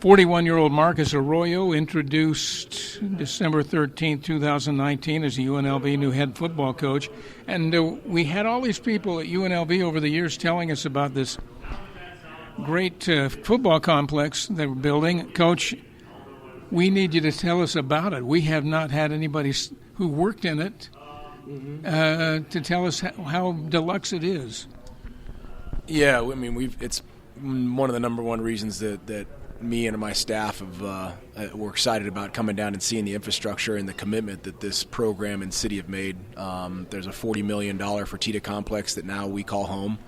41-year-old Marcus Arroyo introduced December 13, 2019 as the UNLV new head football coach. And we had all these people at UNLV over the years telling us about this great football complex they were building. Coach, we need you to tell us about it. We have not had anybody who worked in it to tell us how deluxe it is. Yeah, I mean, it's one of the number one reasons that me and my staff we're excited about coming down and seeing the infrastructure and the commitment that this program and city have made. There's a $40 million Fertitta complex that now we call home,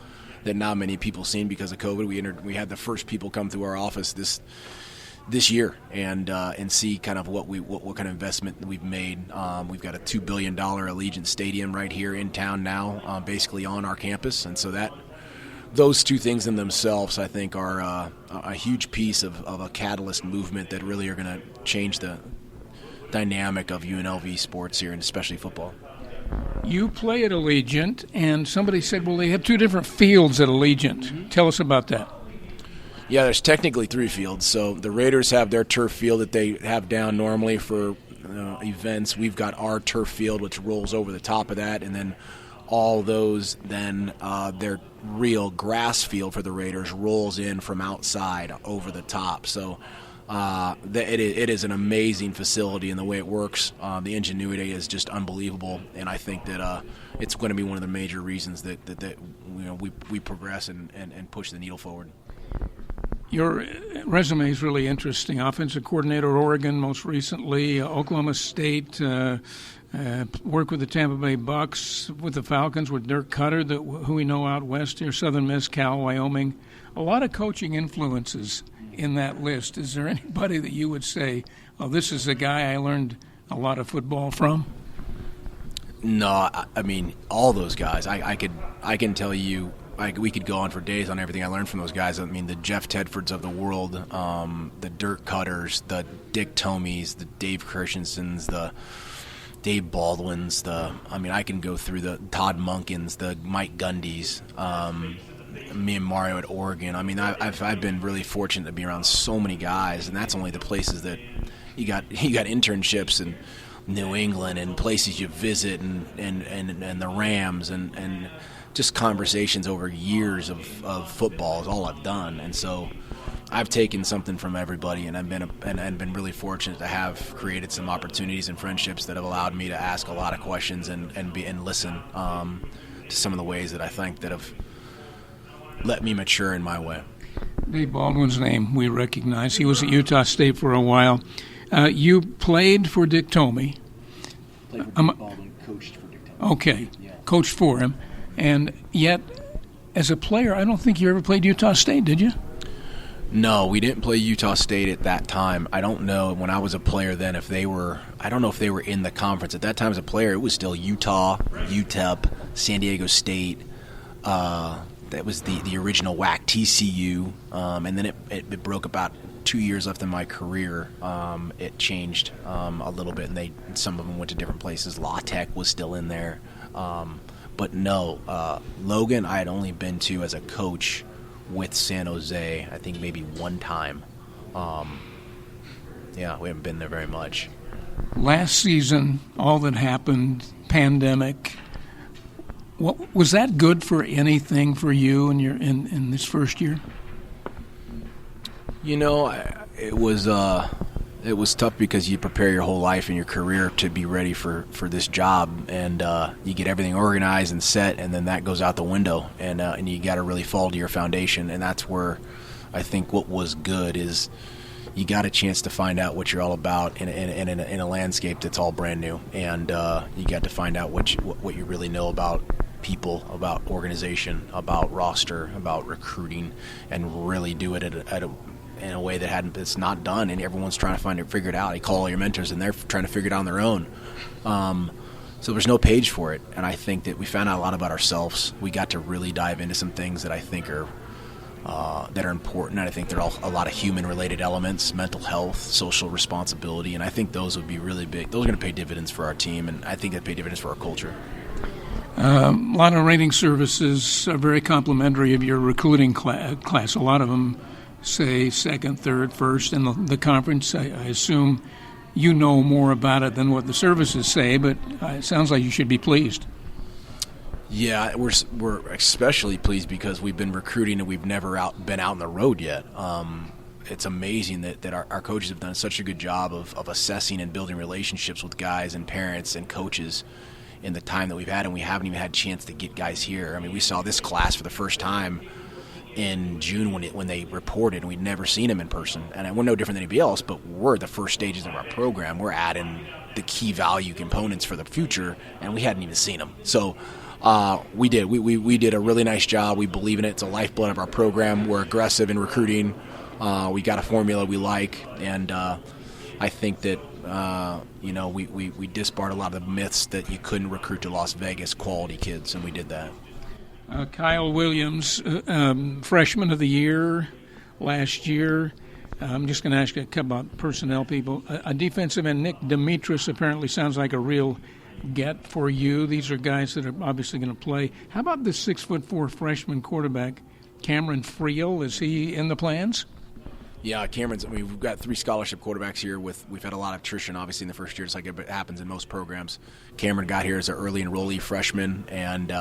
that now many people seen because of COVID. We had the first people come through our office this year and see kind of what kind of investment we've made. We've got a $2 billion Allegiant Stadium right here in town now, basically on our campus, and so those two things in themselves, I think, are a huge piece of a catalyst movement that really are going to change the dynamic of UNLV sports here, and especially football. You play at Allegiant, and somebody said, well, they have two different fields at Allegiant. Mm-hmm. Tell us about that. Yeah, there's technically three fields. So the Raiders have their turf field that they have down normally for events. We've got our turf field, which rolls over the top of that, and then all those, then their real grass field for the Raiders rolls in from outside over the top. So it is an amazing facility, and the way it works, the ingenuity is just unbelievable. And I think that it's going to be one of the major reasons that we progress and push the needle forward. Your resume is really interesting. Offensive coordinator at Oregon, most recently Oklahoma State. Work with the Tampa Bay Bucks, with the Falcons, with Dirk Cutter, who we know out west here, Southern Miss, Cal, Wyoming. A lot of coaching influences in that list. Is there anybody that you would say, oh, this is a guy I learned a lot of football from? No, I mean, all those guys. I can tell you, we could go on for days on everything I learned from those guys. I mean, the Jeff Tedfords of the world, the Dirk Cutters, the Dick Tomeys, the Dave Kirshensons, the Dave Baldwin's, I can go through the Todd Munkins, the Mike Gundys, me and Mario at Oregon. I mean, I've been really fortunate to be around so many guys, and that's only the places that you got internships in New England and places you visit and the Rams and just conversations over years of football is all I've done, and so I've taken something from everybody, and I've been really fortunate to have created some opportunities and friendships that have allowed me to ask a lot of questions and listen to some of the ways that I think that have let me mature in my way. Dave Baldwin's name we recognize. He was at Utah State for a while. You played for Dick Tomey. Played for Dave Baldwin, coached for Dick Tomey. Okay, yeah. Coached for him. And yet, as a player, I don't think you ever played Utah State, did you? No, we didn't play Utah State at that time. I don't know when I was a player then I don't know if they were in the conference. At that time as a player, it was still Utah, UTEP, San Diego State. That was the original WAC, TCU. And then it broke about 2 years left in my career. It changed a little bit, and some of them went to different places. La Tech was still in there. But no, Logan I had only been to as a coach with San Jose, I think maybe one time. We haven't been there very much. Last season, all that happened, pandemic, was that good for anything for you in this first year? You know, it was tough because you prepare your whole life and your career to be ready for this job, and you get everything organized and set, and then that goes out the window, and you got to really fall to your foundation, and that's where I think what was good is you got a chance to find out what you're all about in a landscape that's all brand new, and you got to find out what you really know about people, about organization, about roster, about recruiting, and really do it in a way that's not done, and everyone's trying to figure it out. You call all your mentors, and they're trying to figure it out on their own. So there's no page for it, and I think that we found out a lot about ourselves. We got to really dive into some things that I think are important, and I think there are a lot of human-related elements, mental health, social responsibility, and I think those would be really big. Those are going to pay dividends for our team, and I think that pay dividends for our culture. A lot of rating services are very complimentary of your recruiting class. A lot of them say, second, third, first in the conference? I assume you know more about it than what the services say, but it sounds like you should be pleased. Yeah, we're especially pleased because we've been recruiting and we've never been out on the road yet. It's amazing that our coaches have done such a good job of assessing and building relationships with guys and parents and coaches in the time that we've had, and we haven't even had a chance to get guys here. I mean, we saw this class for the first time in June when they reported, and we'd never seen them in person. And we're no different than anybody else, but we're the first stages of our program. We're adding the key value components for the future, and we hadn't even seen them. So we did. We did a really nice job. We believe in it. It's a lifeblood of our program. We're aggressive in recruiting. We got a formula we like, and I think that we disbarred a lot of the myths that you couldn't recruit to Las Vegas quality kids, and we did that. Kyle Williams, freshman of the year last year. I'm just going to ask you a couple about personnel people. A defensive end, Nick Demetris, apparently sounds like a real get for you. These are guys that are obviously going to play. How about the 6'4" freshman quarterback, Cameron Friel? Is he in the plans? Yeah, we've got 3 scholarship quarterbacks here. We've had a lot of attrition, obviously, in the first year, just like it happens in most programs. Cameron got here as an early enrollee freshman, and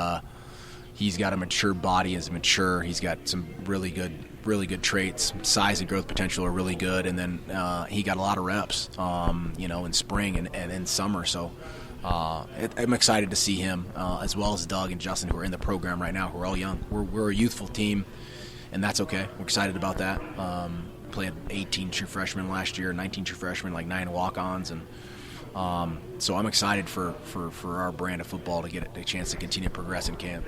he's got a mature body, is mature. He's got some really good traits. Size and growth potential are really good, and then he got a lot of reps, in spring and in summer. So I'm excited to see him, as well as Doug and Justin, who are in the program right now, who are all young. We're a youthful team, and that's okay. We're excited about that. Played 18 true freshmen last year, 19 true freshmen, like 9 walk-ons, and so I'm excited for our brand of football to get a chance to continue to progress in camp.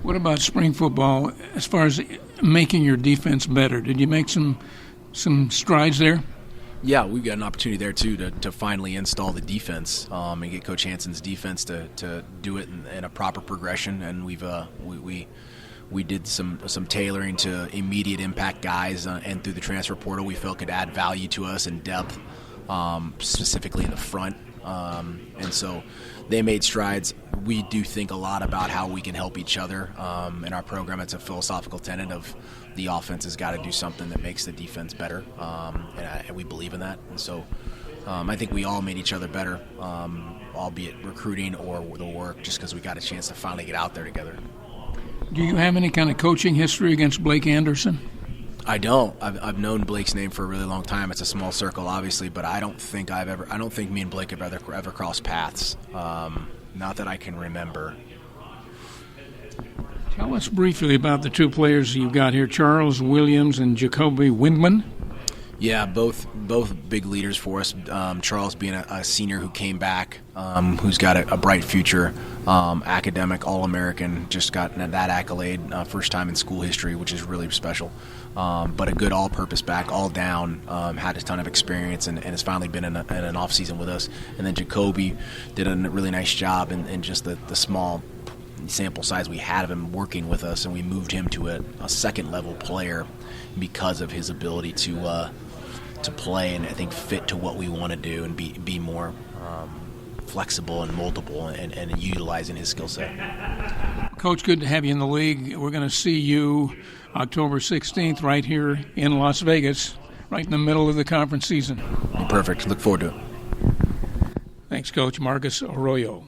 What about spring football as far as making your defense better? Did you make some strides there? Yeah, we've got an opportunity there too to finally install the defense and get Coach Hanson's defense to do it in a proper progression, and we did some tailoring to immediate impact guys, and through the transfer portal we felt could add value to us in depth, specifically in the front. And so they made strides. We do think a lot about how we can help each other. In our program, it's a philosophical tenet of the offense has got to do something that makes the defense better, and we believe in that. And so I think we all made each other better, albeit recruiting or the work, just because we got a chance to finally get out there together. Do you have any kind of coaching history against Blake Anderson? I don't. I've known Blake's name for a really long time. It's a small circle, obviously, but I don't think me and Blake have ever crossed paths. Not that I can remember. Tell us briefly about the 2 players you've got here, Charles Williams and Jacoby Windman. Yeah, both big leaders for us. Charles being a senior who came back, who's got a bright future, academic, All-American, just got that accolade, first time in school history, which is really special. But a good all-purpose back, all down, had a ton of experience and has finally been in an off-season with us. And then Jacoby did a really nice job in just the small sample size we had of him working with us, and we moved him to a second-level player because of his ability to play and I think fit to what we want to do and be more flexible and multiple and utilizing his skill set. Coach, good to have you in the league. We're going to see you October 16th right here in Las Vegas, right in the middle of the conference season. Perfect. Look forward to it. Thanks, Coach. Marcus Arroyo.